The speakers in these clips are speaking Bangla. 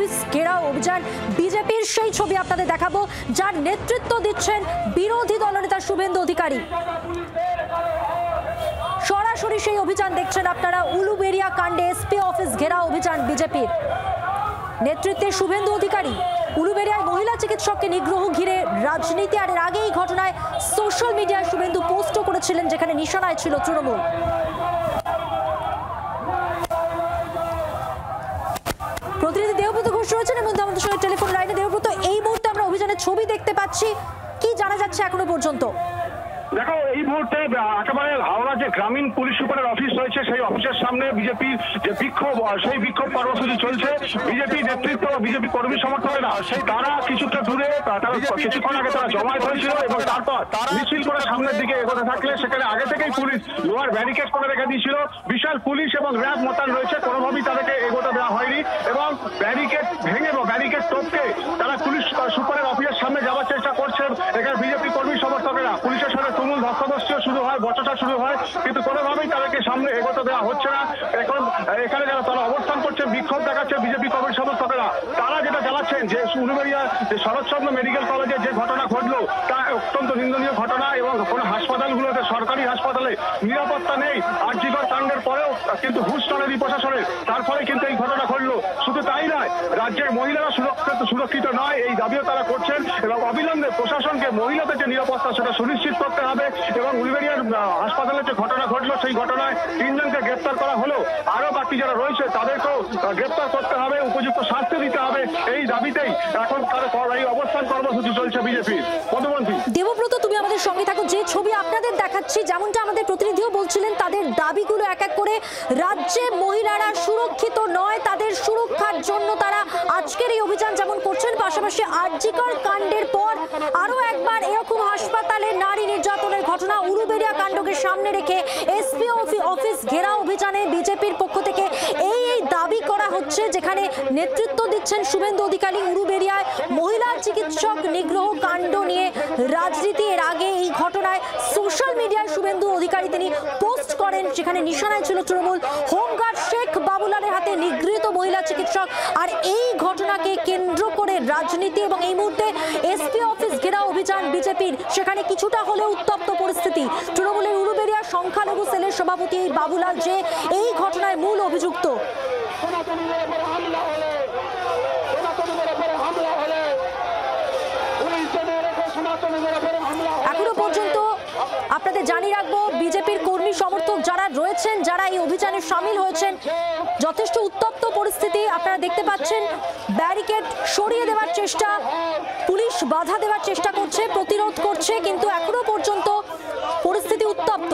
অফিস ঘেরাও অভিযান। বিজেপির সেই ছবি আপনাদের দেখাবো, যার নেতৃত্ব দিচ্ছেন বিরোধী দলনেতা শুভেন্দু অধিকারী। সরাসরি সেই অভিযান দেখছেন আপনারা। উলুবেড়িয়া কাণ্ডে এসপি অফিস ঘেরাও অভিযান বিজেপির নেতৃত্বে শুভেন্দু অধিকারী। উলুবেড়িয়ায় মহিলা চিকিৎসককে নিগ্রহ ঘিরে রাজনীতি। আর এর আগে এই ঘটনায় সোশ্যাল মিডিয়ায় শুভেন্দু পোস্টও করেছিলেন, যেখানে নিশানায় ছিল তৃণমূল। প্রতিনিধি দেবব্রত ঘোষ রয়েছেন এবং আমাদের সঙ্গে টেলিফোন লাইনে। দেবব্রত, এই মুহূর্তে আমরা অভিযানের ছবি দেখতে পাচ্ছি, কি জানা যাচ্ছে এখনো পর্যন্ত? দেখো, এই মুহূর্তে একেবারে হাওড়া যে গ্রামীণ পুলিশ সুপারের অফিস রয়েছে, সেই অফিসের সামনে বিজেপির যে বিক্ষোভ, সেই বিক্ষোভ কর্মসূচি চলছে। বিজেপি নেতৃত্ব, বিজেপি কর্মী সমর্থকেরা তারা কিছুটা দূরে, তারা কিছুক্ষণ আগে তারা জমায়েত হয়েছিল এবং তারপর মিছিল করে সামনের দিকে এগোতে থাকলে সেখানে আগে থেকেই পুলিশ লোহার ব্যারিকেড করে রেখে দিয়েছিল। বিশাল পুলিশ এবং র্যাব মোতায়েন রয়েছে, কোনোভাবেই তাদেরকে এগোতে দেওয়া হয়নি এবং ব্যারিকেড ভেঙে বা ব্যারিকেড টপকে তারা পুলিশ সুপারের অফিসের সামনে যাওয়ার চেষ্টা করছেন। এখানে বিজেপি কর্মী সমর্থকেরা পুলিশের সাথে তুমুল ধস্তাধস্তিও শুরু হয়, বচসা শুরু হয়, কিন্তু কোনোভাবেই তাদেরকে সামনে এগোতে দেওয়া হচ্ছে না। এখন এখানে যারা তারা অবস্থান করছেন, বিক্ষোভ দেখাচ্ছে বিজেপি কর্মী সমর্থকেরা, তারা যেটা জানাচ্ছেন যে উলুবেড়িয়া যে শরৎচন্দ্র মেডিকেল কলেজে যে ঘটনা ঘটলো তা অত্যন্ত নিন্দনীয় ঘটনা এবং কোনো হাসপাতালগুলোতে, সরকারি হাসপাতালে নিরাপত্তা নেই। আরজিকর কাণ্ডের পরেও কিন্তু ঘুষ চলেনি প্রশাসনের, তার ফলে কিন্তু এই ঘটনা ঘটলো। শুধু তাই নয়, রাজ্যের মহিলারা সুরক্ষিত নয়, এই দাবিও তারা করছেন এবং অবিলম্বে প্রশাসনকে মহিলাদের যে নিরাপত্তা সেটা সুনিশ্চিত করতে হবে এবং উলুবেড়িয়ার হাসপাতালে যে ঘটনা ঘটলো সেই ঘটনায় 3 জনকে গ্রেপ্তার করা হলো, আরো বাকি যারা রয়েছে তাদেরকেও গ্রেপ্তার করতে হবে, উপযুক্ত শাস্তি দিতে হবে। এই দাবিতেই এখন এই অবস্থান কর্মসূচি চলছে বিজেপির। পদমন্ত্রী দেবব্রত, তুমি আমাদের সঙ্গে থাকো। যে ছবি আপনাদের দেখাচ্ছি, যেমনটা আমাদের প্রতিনিধিও বলছিলেন, তাদের দাবিগুলো এক এক করে। রাজ্যে মহিলারা সুরক্ষিত নয়, তাদের সুরক্ষার জন্য তারা আজকের এই অভিযান যেমন করছেন, পাশাপাশি আরজিকর কাণ্ডের পর আরো একবার এরকম হাসপাতালে নারী নির্যাতনের ঘটনা, উলুবেড়িয়া কাণ্ডকে সামনে রেখে এসপি অফিস ঘেরাও অভিযানে বিজেপির পক্ষ থেকে এই দাবি করা হচ্ছে, যেখানে নেতৃত্ব দিচ্ছেন শুভেন্দু অধিকারী। উলুবেড়িয়ায় মহিলা চিকিৎসক নিগ্রহ কাণ্ড নিয়ে রাজনীতি। এর আগে এই ঘটনায় সোশ্যাল মিডিয়ায় শুভেন্দু অধিকারী তিনি পোস্ট করেন, সেখানে নিশানায় ছিল তৃণমূল। হোমগার্ড শেখ বাবুলালের হাতে নিগৃহীত মহিলা চিকিৎসক। আর এই ঘটনাকে কেন্দ্র করে রাজনীতি এবং এই মুহূর্তে এসপি অফিস ঘেরাও অভিযান বিজেপির, সেখানে কিছুটা হলেও উত্তপ্ত পরিস্থিতি। তৃণমূলের উলুবেড়িয়া সংখ্যালঘু সেলের সভাপতি বাবুলাল যে এই ঘটনায় মূল অভিযুক্ত। এখনো পর্যন্ত আপনাদের জানিয়ে রাখবো, বিজেপির কর্মী সমর্থক যারা রয়েছেন, যারা এই অভিযানে সামিল হয়েছেন, যথেষ্ট উত্তপ্ত পরিস্থিতি আপনারা দেখতে পাচ্ছেন। ব্যারিকেড সরিয়ে দেওয়ার চেষ্টা, পুলিশ বাধা দেওয়ার চেষ্টা করছে, প্রতিরোধ করছে, কিন্তু এখনো পর্যন্ত পরিস্থিতি উত্তপ্ত।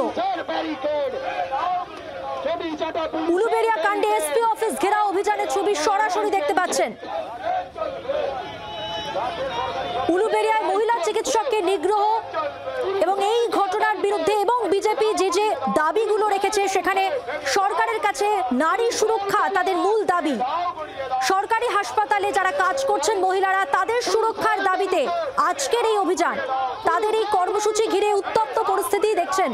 উলুবেড়িয়া কাণ্ডে এসপি অফিস ঘেরাও অভিযানের ছবি সরাসরি দেখতে পাচ্ছেন। উলুবেড়িয়ায় মহিলা চিকিৎসককে নিগ্রহ এবং এই ঘটনার বিরুদ্ধে এবং বিজেপি যে দাবিগুলো রেখেছে, সেখানে সরকারের কাছে নারী সুরক্ষা তাদের মূল দাবি। সরকারি হাসপাতালে যারা কাজ করছেন মহিলারা, তাদের সুরক্ষার দাবিতে আজকের এই অভিযান, তাদের এই কর্মসূচি ঘিরে উত্তপ্ত পরিস্থিতি দেখছেন।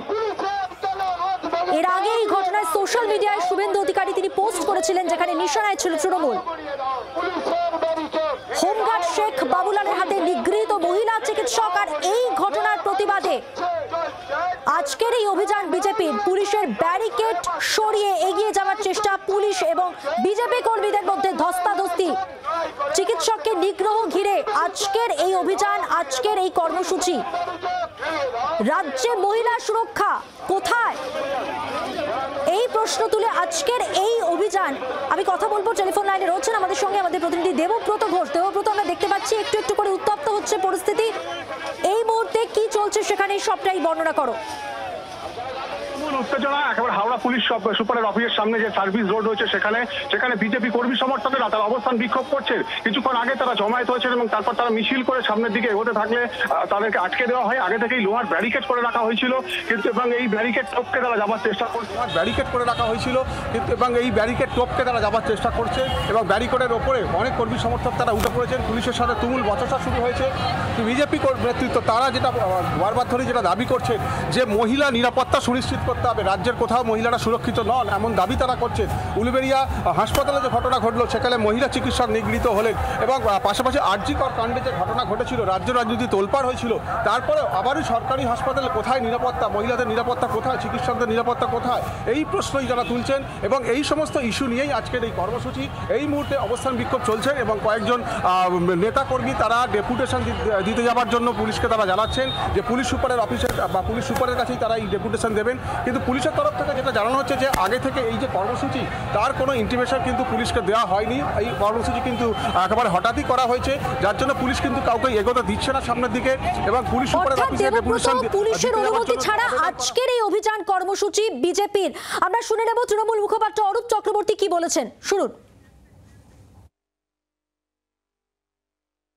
এর আগে এই ঘটনায় সোশ্যাল মিডিয়ায় শুভেন্দু অধিকারী তিনি পোস্ট করেছিলেন, যেখানে নিশানায় ছিল তৃণমূল। হোমগার্ড শেখ বাবুলালের হাতে নিগৃহীত মহিলা চিকিৎসক। আর এই ঘটনার প্রতিবাদে আজকের এই অভিযান বিজেপির, পুলিশের ব্যারিকেড সরিয়ে এগিয়ে যাওয়ার চেষ্টা, পুলিশ এবং বিজেপি কর্মীদের মধ্যে ধস্তাধস্তি, চিকিৎসককে নিগ্রহ ঘিরে আজকের এই অভিযান, আজকের এই কর্মসূচি। রাজ্যে মহিলা সুরক্ষা কোথায়, এই প্রশ্ন তুলে আজকের এই অভিযান। আমি কথা বলবো, টেলিফোন লাইনে রয়েছেন আমাদের সঙ্গে আমাদের প্রতিনিধি দেবব্রত ঘোষ। দেবব্রত, আমরা দেখতে পাচ্ছি একটু একটু করে উত্তপ্ত হচ্ছে পরিস্থিতি। এই মুহূর্তে কি চলছে সেখানে সবটাই বর্ণনা করো। উত্তেজনা একেবারে হাওড়া পুলিশ সুপারের অফিসের সামনে যে সার্ভিস রোড রয়েছে, সেখানে বিজেপি কর্মী সমর্থকেরা তারা অবস্থান বিক্ষোভ করছে। কিছুক্ষণ আগে তারা জমায়েত হয়েছেন এবং তারপর তারা মিছিল করে সামনের দিকে এগোতে থাকলে তাদেরকে আটকে দেওয়া হয়। আগে থেকেই লোহার ব্যারিকেড করে রাখা হয়েছিল, কিন্তু এবং এই ব্যারিকেড টপকে তারা যাবার চেষ্টা করছে। ব্যারিকেড করে রাখা হয়েছিল কিন্তু এবং এই ব্যারিকেড টপকে তারা যাবার চেষ্টা করছে এবং ব্যারিকেডের ওপরে অনেক কর্মী সমর্থক তারা উঠে পড়েছেন। পুলিশের সাথে তুমুল বচসা শুরু হয়েছে। বিজেপি নেতৃত্ব তারা যেটা বারবার ধরে যেটা দাবি করছে যে মহিলা নিরাপত্তা সুনিশ্চিত করতে করতে হবে। রাজ্যের কোথাও মহিলারা সুরক্ষিত নন এমন দাবি তারা করছেন। উলুবেড়িয়া হাসপাতালে যে ঘটনা ঘটলো সেখানে মহিলা চিকিৎসক নিগৃহীত হলেন এবং পাশাপাশি আরজিকর কাণ্ডে যে ঘটনা ঘটেছিল, রাজ্য রাজনীতি তোলপাড় হয়েছিল, তারপরে আবারও সরকারি হাসপাতালে কোথায় নিরাপত্তা, মহিলাদের নিরাপত্তা কোথায়, চিকিৎসকদের নিরাপত্তা কোথায়, এই প্রশ্নই যারা তুলছেন এবং এই সমস্ত ইস্যু নিয়েই আজকের এই কর্মসূচি। এই মুহূর্তে অবস্থান বিক্ষোভ চলছে এবং কয়েকজন নেতাকর্মী তারা ডেপুটেশন দিতে যাওয়ার জন্য পুলিশকে তারা জানাচ্ছেন যে পুলিশ সুপারের অফিসে বা পুলিশ সুপারের কাছেই তারা এই ডেপুটেশন দেবেন। কিন্তু পুলিশের তরফ থেকে যেটা জানানো হচ্ছে যে আগে থেকে এই যে কর্মসূচি তার কোনো ইন্টিমেশন কিন্তু পুলিশকে দেওয়া হয়নি। এই কর্মসূচি কিন্তু একেবারে হঠাৎই করা হয়েছে, যার জন্য পুলিশ কিন্তু কাউকে এগোতে দিচ্ছে না সামনের দিকে এবং পুলিশ সুপারের অফিসে ডেপুটেশন পুলিশের অনুমতি ছাড়া আজকের এই অভিযান কর্মসূচি বিজেপির। আমরা শুনে নেব তৃণমূল মুখপাত্র অরূপ চক্রবর্তী কি বলেছেন, শুনুন।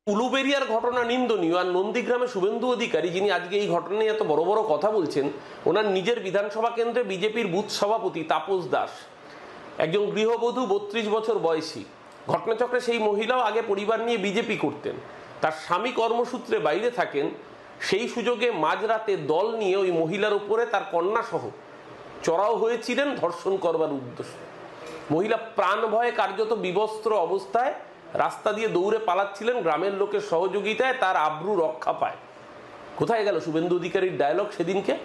উলুবেড়িয়ার ঘটনা নিন্দনীয়, আর নন্দীগ্রামে শুভেন্দু অধিকারী যিনি আজকে এই ঘটনা নিয়ে এত বড় বড় কথা বলছেন, ওনার নিজের বিধানসভা কেন্দ্রে বিজেপির বুথ সভাপতি তাপস দাস, একজন গৃহবধূ 32 বছর বয়সী, ঘটনাচক্রে সেই মহিলাও আগে পরিবার নিয়ে বিজেপি করতেন, তার স্বামী কর্মসূত্রে বাইরে থাকেন, সেই সুযোগে মাঝরাতে দল নিয়ে ওই মহিলার উপরে তার কন্যা সহ চড়াও হয়েছিলেন ধর্ষণ করবার উদ্দেশ্যে। মহিলা প্রাণ ভয়ে কার্যত বিবস্ত্র অবস্থায় রাস্তা দিয়ে দৌড়ে পালাচ্ছিলেন, গ্রামের লোকের সহযোগিতায় তার আব্রু রক্ষা পায়। কোথায় গেল শুভেন্দু অধিকারীর ডায়লগ সেদিনকে?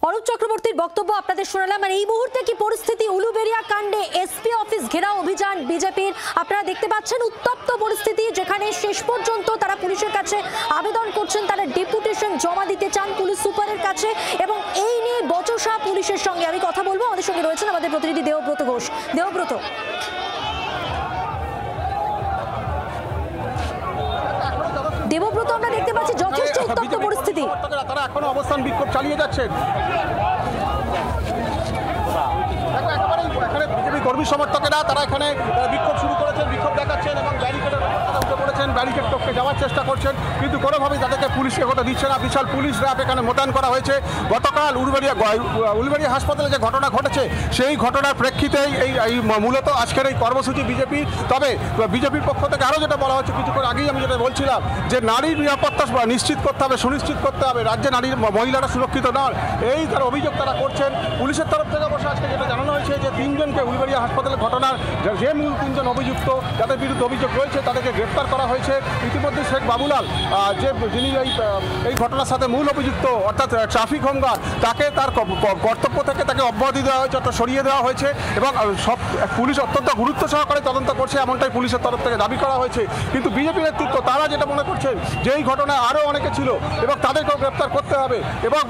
অরূপ চক্রবর্তীর বক্তব্য আপনাদের শোনালাম। আর এই মুহূর্তে কি পরিস্থিতি উলুবেড়িয়া কাণ্ডে এসপি অফিস ঘেরাও অভিযান বিজেপির, আপনারা দেখতে পাচ্ছেন উত্তপ্ত পরিস্থিতি, যেখানে শেষ পর্যন্ত তারা পুলিশের কাছে আবেদন করছেন, তারা ডেপুটেশন জমা দিতে চান পুলিশ সুপারের কাছে এবং এই নিয়ে বচসা পুলিশের সঙ্গে। আমি কথা বলবো, আমাদের সঙ্গে রয়েছেন আমাদের প্রতিনিধি দেবব্রত ঘোষ। দেবব্রত, দেবব্রত আমরা দেখতে পাচ্ছি যথেষ্ট উত্তপ্ত পরিস্থিতি। তারা এখনো অবস্থান বিক্ষোভ চালিয়ে যাচ্ছেন। এখানে বিজেপি কর্মী সমর্থকেরা তারা এখানে বিক্ষোভ শুরু করেছেন, বিক্ষোভ দেখাচ্ছেন এবং ব্যারিকেড টপকে যাওয়ার চেষ্টা করছেন, কিন্তু কোনোভাবেই তাদেরকে পুলিশ এগোতে দিচ্ছে না। বিশাল পুলিশ র্যাব এখানে মোতায়েন করা হয়েছে। গতকাল উলুবেড়িয়া হাসপাতালে যে ঘটনা ঘটেছে সেই ঘটনার প্রেক্ষিতেই এই মূলত আজকের এই কর্মসূচি বিজেপি। তবে বিজেপির পক্ষ থেকে আরও যেটা বলা হচ্ছে, কিছুক্ষণ আগেই আমি যেটা বলছিলাম যে নারীর নিরাপত্তা নিশ্চিত করতে হবে, সুনিশ্চিত করতে হবে, রাজ্যে মহিলারা সুরক্ষিত নন, এই তার অভিযোগ তারা করছেন। পুলিশের তরফ থেকে অবশ্য আজকে যেটা জানানো হয়েছে যে 3 জনকে উলুবেড়িয়া হাসপাতালের ঘটনার যে মূল 3 জন অভিযুক্ত যাদের বিরুদ্ধে অভিযোগ রয়েছে তাদেরকে গ্রেপ্তার করা হয়েছে। ইতিমধ্যে শেখ বাবুলাল যিনি এই ঘটনার সাথে মূল অভিযুক্ত অর্থাৎ ট্রাফিক হোমগার্ড, তাকে তার কর্তব্য থেকে তাকে অব্যাহতি দেওয়া হয়েছে অর্থাৎ সরিয়ে দেওয়া হয়েছে এবং সব পুলিশ অত্যন্ত গুরুত্ব সহকারে তদন্ত করছে এমনটাই পুলিশের তরফ থেকে দাবি করা হয়েছে। কিন্তু বিজেপি নেতৃত্ব তারা যেটা মনে করছেন যে এই ঘটনায় আরও অনেকে ছিল এবং তাদেরকেও গ্রেপ্তার করতে হবে এবং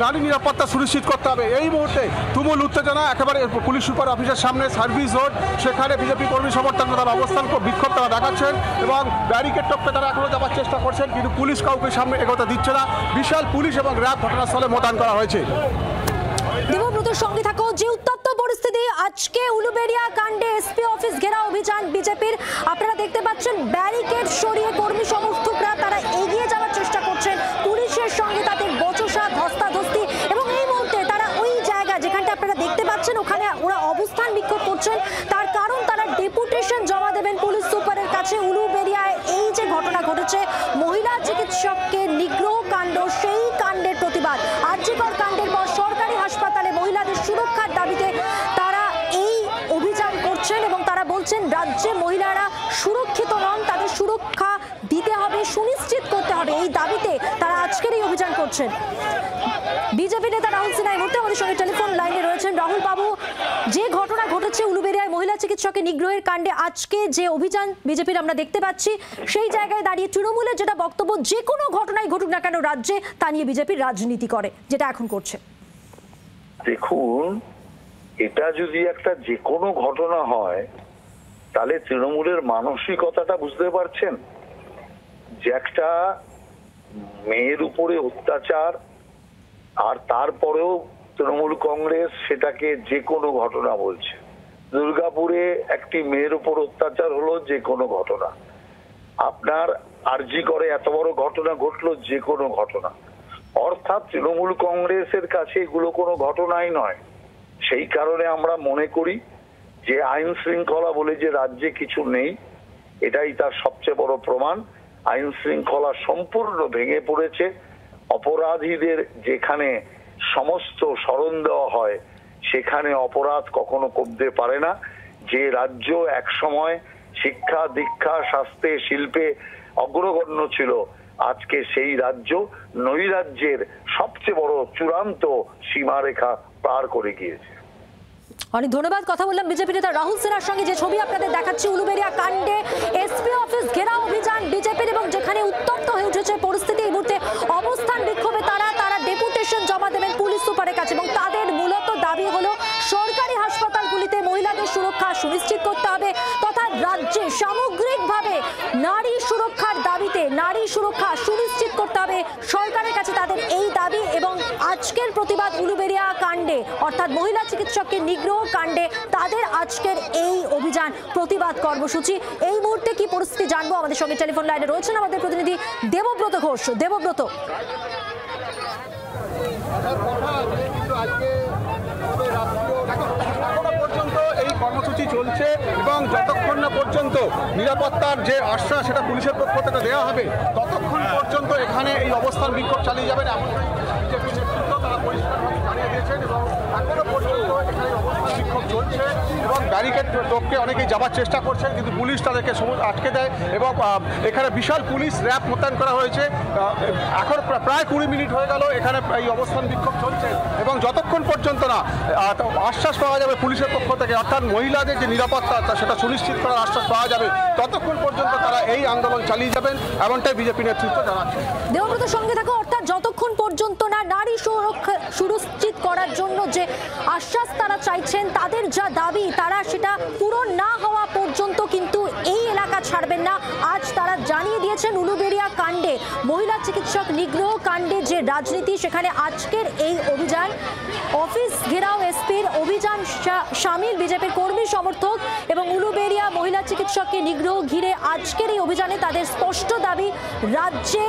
নারী নিরাপত্তা সুনিশ্চিত করতে হবে। এই মুহূর্তে তুমুল উত্তেজনা একেবারে পুলিশ সুপার অফিসের সামনে সার্ভিস রোড, সেখানে বিজেপি কর্মী সমর্থকরা তারা অবস্থান বিক্ষোভ তারা দেখাচ্ছেন এবং ব্যারিকেড টপকে তারা এখনো যাওয়ার চেষ্টা করছেন, কিন্তু পুলিশ কাউকে সামনে এগোতে দিচ্ছে না। বিশাল পুলিশ এবং র্যাব ঘটনাস্থলে মোতায়েন করা হয়েছে। দেবব্রতর সঙ্গে থাকো। যে উত্তপ্ত পরিস্থিতি আজকে উলুবেড়িয়া কাণ্ডে এসপি অফিস ঘেরাও অভিযান বিজেপির, আপনারা দেখতে পাচ্ছেন ব্যারিকেড সরিয়ে কর্মী সমর্থকরা তারা এগিয়ে যাওয়ার চেষ্টা করছেন পুলিশের সঙ্গে, তাদের বচসা ধস্তাধস্তি এবং এই মুহূর্তে তারা ওই জায়গা যেখানটা আপনারা দেখতে পাচ্ছেন ওখানে ওরা অবস্থান বিক্ষোভ করছেন। তার কারণ তারা ডেপুটেশন জমা দেবেন পুলিশ সুপারের কাছে। উলুবেড়িয়ায় এই যে ঘটনা ঘটেছে মহিলা চিকিৎসককে নিগ্রহ কাণ্ড, সেই কাণ্ডের প্রতিবাদ, আরজিকর কাণ্ডের পর সরকারি হাসপাতালে মহিলাদের সুরক্ষার দাবিতে তারা এই অভিযান করছেন এবং তারা বলছেন রাজ্যে মহিলারা সুরক্ষিত নন, তাদের সুরক্ষা দিতে হবে, সুনিশ্চিত করতে হবে, এই দাবিতে তারা আজকের এই অভিযান করছেন। বিজেপি নেতা রাহুল সিনহা এই মুহূর্তে আমাদের সঙ্গে টেলিফোন লাইনে রয়েছেন। রাহুল বাবু, যে ঘটনা ঘটেছে উলুবেড়িয়ায় মহিলা চিকিৎসকের নিগ্রহের কাণ্ডে আজকে যে অভিযান বিজেপির আমরা দেখতে পাচ্ছি, সেই জায়গায় দাঁড়িয়ে তৃণমূলের যেটা বক্তব্য, যে কোনো ঘটনাই ঘটুক না কেন রাজ্যে তা নিয়ে বিজেপির রাজনীতি করে, যেটা এখন করছে। দেখুন, এটা যদি একটা যে কোনো ঘটনা হয় তাহলে তৃণমূলের মানসিকতাটা বুঝতে পারছেন যে একটা মেয়ের উপরে অত্যাচার, আর তারপরেও তৃণমূল কংগ্রেস সেটাকে যে কোনো ঘটনা বলছে। দুর্গাপুরে একটি মেয়ের উপর অত্যাচার হলো, যে কোনো ঘটনা। আপনার আরজি করে এত বড় ঘটনা ঘটলো, যে কোনো ঘটনা। অর্থাৎ তৃণমূল কংগ্রেসের কাছে এগুলো কোনো ঘটনাই নয়। সেই কারণে আমরা মনে করি যে আইন শৃঙ্খলা বলে যে রাজ্যে কিছু নেই, এটাই তার সবচেয়ে বড় প্রমাণ। আইন শৃঙ্খলা সম্পূর্ণ ভেঙে পড়েছে। অপরাধীদের যেখানে সমস্ত শরণ দেওয়া হয় সেখানে অপরাধ কখনো কমতে পারে না। যে রাজ্য একসময় শিক্ষা দীক্ষা স্বাস্থ্যে শিল্পে অগ্রগণ্য ছিল, আজকে সেই রাজ্য নৈরাজ্যের সবচেয়ে বড় চূড়ান্ত সীমারেখা পার করে গিয়েছে। অনেক ধন্যবাদ। কথা বললাম বিজেপি নেতা রাহুল সিনহার সঙ্গে। যে ছবি আপনাদের দেখাচ্ছি, উলুবেড়িয়া কাণ্ডে এসপি অফিস ঘেরাও অভিযান বিজেপির এবং যেখানে উত্তপ্ত হয়ে উঠেছে পরিস্থিতি। এই মুহূর্তে অবস্থান বিক্ষোভে তারা ডেপুটেশন জমা দেবেন পুলিশ সুপারের কাছে এবং তাদের মূলত দাবি হলো সরকারি হাসপাতালগুলিতে মহিলাদের সুরক্ষা সুনিশ্চিত করতে হবে তথা রাজ্যে সামগ্রিকভাবে নারী সুরক্ষার দাবিতে নারী সুরক্ষা সুনিশ্চিত করতে হবে সরকারের কাছে তাদের এই দাবি। এবং আজকের প্রতিবাদ উলুবেড়িয়া কাণ্ডে অর্থাৎ মহিলা চিকিৎসককে নিগ্রহ কাণ্ডে তাদের আজকের এই অভিযান প্রতিবাদ কর্মসূচি। এই মুহূর্তে কি পরিস্থিতি জানবো, আমাদের সঙ্গে টেলিফোন লাইনে রয়েছেন আমাদের প্রতিনিধি দেবব্রত ঘোষ। দেবব্রত, এখনো পর্যন্ত এই কর্মসূচি চলছে এবং যতক্ষণ না পর্যন্ত নিরাপত্তার যে আশ্বাস সেটা পুলিশের পক্ষ থেকে দেওয়া হবে ততক্ষণ পর্যন্ত এখানে এই অবস্থান বিক্ষোভ চালিয়ে যাবেন এমন বিজেপি নেতৃত্ব তারা পরিষ্কারভাবে জানিয়ে দিয়েছেন। এবং এখনো পর্যন্ত এখানে অবস্থান বিক্ষোভ চলছে এবং ব্যারিকেড টপকে অনেকেই যাওয়ার চেষ্টা করছেন কিন্তু পুলিশ তাদেরকে আটকে দেয় এবং এখানে বিশাল পুলিশ র্যাব মোতায়েন করা হয়েছে। এখন প্রায় 20 মিনিট হয়ে গেল এখানে এই অবস্থান বিক্ষোভ চলছে এবং যতক্ষণ পর্যন্ত না আশ্বাস পাওয়া যাবে পুলিশের পক্ষ থেকে অর্থাৎ মহিলাদের যে নিরাপত্তা সেটা সুনিশ্চিত করার আশ্বাস পাওয়া যাবে ততক্ষণ পর্যন্ত তারা এই আন্দোলন চালিয়ে যাবেন এমনটাই বিজেপি নেতৃত্ব জানাচ্ছে। দেবব্রত সঙ্গে থাকো। অর্থাৎ যতক্ষণ পর্যন্ত না নারী সুরক্ষা সুনিশ্চিত করার জন্য যে আশ্বাস তারা চাইছেন, তাদের যা দাবি তারা সেটা পূরণ না হওয়া পর্যন্ত কিন্তু এই এলাকা ছাড়বেন না। আজ তারা জানিয়ে দিয়েছেন উলুবেড়িয়া কাণ্ডে মহিলা চিকিৎসক নিগ্রহ কাণ্ডে যে রাজনীতি সেখানে আজকের এই অভিযান অফিস ঘেরাও এসপির অভিযান সামিল বিজেপির কর্মী সমর্থক এবং উলুবেড়িয়া মহিলা চিকিৎসককে নিগ্রহ ঘিরে আজকের এই অভিযানে তাদের স্পষ্ট দাবি রাজ্যে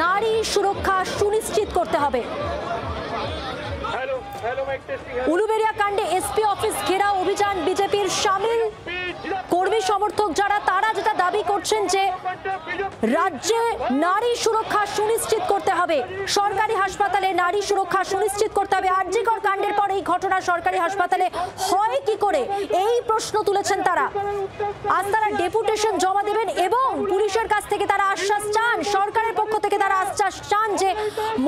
নারী সুরক্ষা সুনিশ্চিত করতে হবে। উলুবেড়িয়া কাণ্ডে এসপি অফিস ঘেরাও অভিযান বিজেপির সামিল কর্মী সমর্থক যারা তারা যেটা দাবি করছেন যে রাজ্যে নারী সুরক্ষা সুনিশ্চিত করতে হবে, সরকারি হাসপাতালে নারী সুরক্ষা সুনিশ্চিত করতে হবে। আরজিকর কাণ্ডের পর এই ঘটনা সরকারি হাসপাতালে হয় কি করে এই প্রশ্ন তুলেছেন তারা। আজ তারা ডেপুটেশন জমা দেবেন এবং পুলিশের কাছ থেকে তারা আশ্বাস চান, সরকারের পক্ষ থেকে তারা আশ্বাস চান যে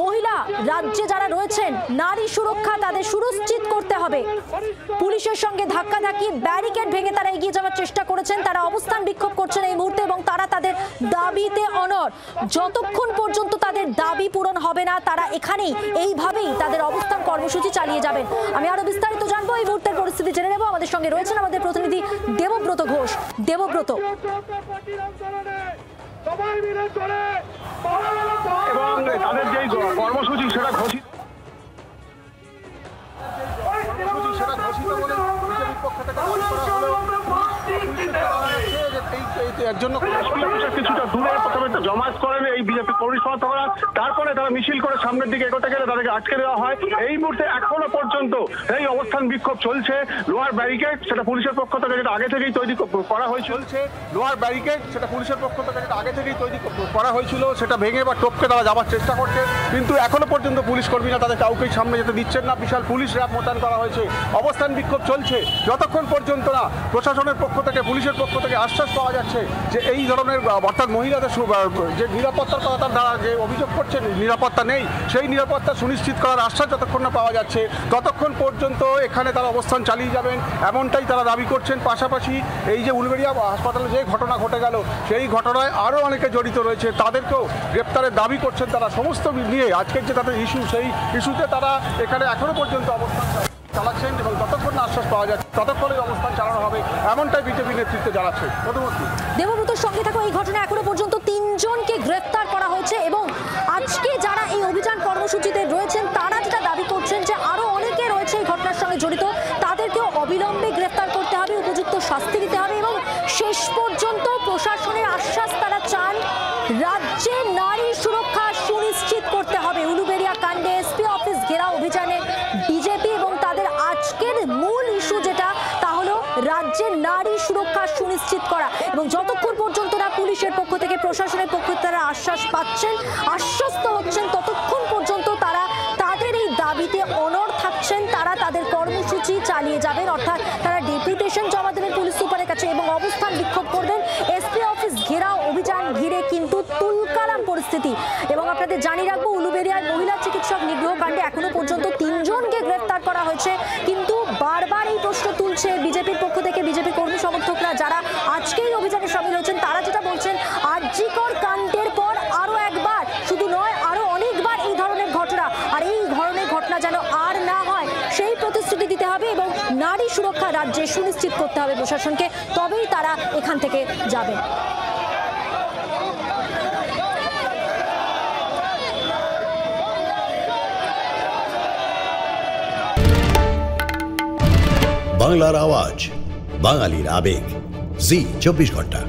মহিলা রাজ্যে যারা রয়েছেন নারী সুরক্ষা তাদের সুনিশ্চিত করতে হবে। পুলিশের সঙ্গে ধাক্কাধাক্কি ব্যারিকেড ভেঙে তারা এগিয়ে যাওয়ার চেষ্টা করেছেন। তারা অবস্থান বিক্ষোভ করছেন এই মুহূর্তে এবং তারা তাদের দাবিতে অনড়। যতক্ষণ পর্যন্ত তাদের দাবি পূরণ হবে না তারা এখানেই এইভাবেই তাদের অবস্থান কর্মসূচি চালিয়ে যাবেন। আমি আরো বিস্তারিত জানবো, এই মুহূর্তের পরিস্থিতি জেনে নেব। আমাদের সঙ্গে রয়েছেন আমাদের প্রতিনিধি দেবব্রত ঘোষ। দেবব্রত, এবং তাদের যে কর্মসূচি সেটা ঘোষিত বলে বিজেপির পক্ষ থেকে দাবি করা হলেও এর জন্য কিছুটা দূরে প্রথমে জমায়েত করেন এই বিজেপি কর্মী সমর্থকরা, তারপরে তারা মিছিল করে সামনের দিকে এগোতে গেলে তাদেরকে আটকে দেওয়া হয়। এই মুহূর্তে এখনো পর্যন্ত এই অবস্থান বিক্ষোভ চলছে। লোহার ব্যারিকেড সেটা পুলিশের পক্ষ থেকে যেটা আগে থেকেই তৈরি করা হয়েছিল, লোহার ব্যারিকেড সেটা পুলিশের পক্ষ থেকে যেটা আগে থেকেই তৈরি করা হয়েছিল সেটা ভেঙে বা টপকে তারা যাওয়ার চেষ্টা করছে কিন্তু এখনো পর্যন্ত পুলিশ কর্মীরা তাদের কাউকেই সামনে যেতে দিচ্ছেন না। বিশাল পুলিশ র্যাব মোতায়েন করা হয়েছে। অবস্থান বিক্ষোভ চলছে যতক্ষণ পর্যন্ত না প্রশাসনের পক্ষ থেকে পুলিশের পক্ষ থেকে আশ্বাস পাওয়া যাচ্ছে যে এই ধরনের অর্থাৎ মহিলাদের যে নিরাপত্তার কথা তারা যে অভিযোগ করছেন নিরাপত্তা নেই, সেই নিরাপত্তা সুনিশ্চিত করার আশ্বাস যতক্ষণ না পাওয়া যাচ্ছে ততক্ষণ পর্যন্ত এখানে তারা অবস্থান চালিয়ে যাবেন এমনটাই তারা দাবি করছেন। পাশাপাশি এই যে উলুবেড়িয়া হাসপাতালে যে ঘটনা ঘটে গেল সেই ঘটনায় আরও অনেকে জড়িত রয়েছে, তাদেরকেও গ্রেপ্তারের দাবি করছেন তারা। সমস্ত নিয়ে আজকের যে তাদের ইস্যু সেই ইস্যুতে তারা এখানে এখনো পর্যন্ত অবস্থান চালাচ্ছেন এবং যতক্ষণ না আশ্বাস পাওয়া যাচ্ছে ততক্ষণই অবস্থান চালানো হবে এমনটাই বিজেপি নেতৃত্ব জানাচ্ছে। দেবব্রতর সঙ্গে থাকো। এই ঘটনায় এখনো পর্যন্ত 3 জনকে গ্রেফতার করা হয়েছে এবং আজকে যারা এই অভিযান কর্মসূচিতে রয়েছেন তারা যেটা দাবি করছেন যে আরো অনেকে রয়েছে এই ঘটনার সঙ্গে জড়িত, তাদেরকেও অবিলম্বে গ্রেফতার করতে হবে, উপযুক্ত শাস্তি দিতে হবে এবং শেষ পর্যন্ত প্রশাসনের আশ্বাস তারা চান রাজ্যে নারী সুরক্ষা সুনিশ্চিত করতে হবে। উলুবেড়িয়া কাণ্ডে এসপি অফিস ঘেরাও অভিযানে বিজেপি এবং তাদের আজকের মূল ইস্যু যেটা তা হলো রাজ্যে নারী সুরক্ষা সুনিশ্চিত করা। এবং যতক্ষণ পর্যন্ত না পুলিশের পক্ষ থেকে, প্রশাসনের পক্ষ থেকে তারা আশ্বাস পাচ্ছেন, আশ্বস্ত হচ্ছেন, ততক্ষণ পর্যন্ত তারা তাদের এই দাবিতে অনড় থাকছেন। তারা তাদের কর্মসূচি চালিয়ে যাবেন, অর্থাৎ তারা ডেপুটেশন জমা দেবেন পুলিশ সুপারের কাছে এবং অবস্থান বিক্ষোভ করবেন। এসপি অফিস ঘেরাও অভিযান ঘিরে কিন্তু তুলকালাম পরিস্থিতি। এবং আপনাদের জানিয়ে রাখবো, উলুবেড়িয়ায় মহিলা চিকিৎসক নিগ্রহ কাণ্ডে এখনো পর্যন্ত 3 জনকে গ্রেফতার করা হয়েছে। কিন্তু বারবার এই প্রশ্ন তুলছে বিজেপির পক্ষ থেকে, বিজেপি কর্মী সমর্থকরা যারা আজকেই অভিযানে সামিল হয়েছেন, তারা যেটা বলছেন, আরজিকর কাণ্ডের পর আরো একবার, শুধু নয় আরো অনেকবার এই ধরনের ঘটনা, আর এই ধরনের ঘটনা যেন আর না হয় সেই প্রতিশ্রুতি দিতে হবে এবং নারী সুরক্ষা রাজ্যে সুনিশ্চিত করতে হবে প্রশাসনকে, তবেই তারা এখান থেকে যাবেন। বাংলার আওয়াজ, বাঙালির আবেগ, জি 24 ঘন্টা।